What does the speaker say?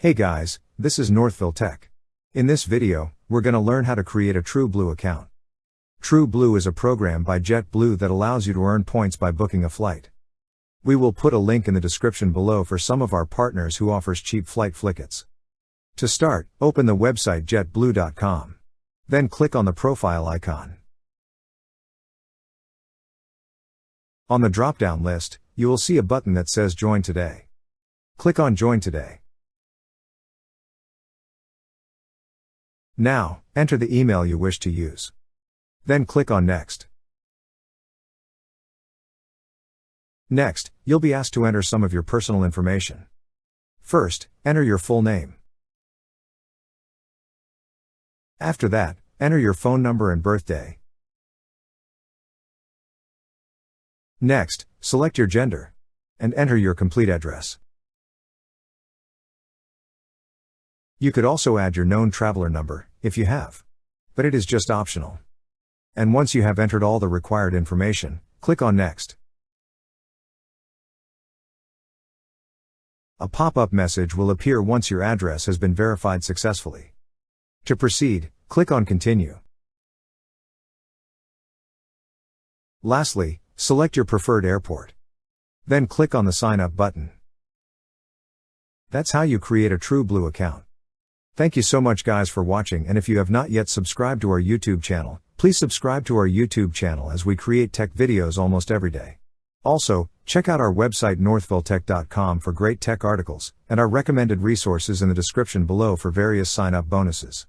Hey guys, this is Northville Tech. In this video, we're going to learn how to create a TrueBlue account. TrueBlue is a program by JetBlue that allows you to earn points by booking a flight. We will put a link in the description below for some of our partners who offers cheap flight flickets. To start, open the website jetblue.com. Then click on the profile icon. On the drop-down list, you will see a button that says Join Today. Click on Join Today. Now, enter the email you wish to use. Then click on Next. Next, you'll be asked to enter some of your personal information. First, enter your full name. After that, enter your phone number and birthday. Next, select your gender. And enter your complete address. You could also add your known traveler number, if you have. But it is just optional. And once you have entered all the required information, click on Next. A pop-up message will appear once your address has been verified successfully. To proceed, click on Continue. Lastly, select your preferred airport. Then click on the Sign Up button. That's how you create a TrueBlue account. Thank you so much guys for watching, and if you have not yet subscribed to our YouTube channel, please subscribe to our YouTube channel as we create tech videos almost every day. Also, check out our website northvilletech.com for great tech articles, and our recommended resources in the description below for various sign-up bonuses.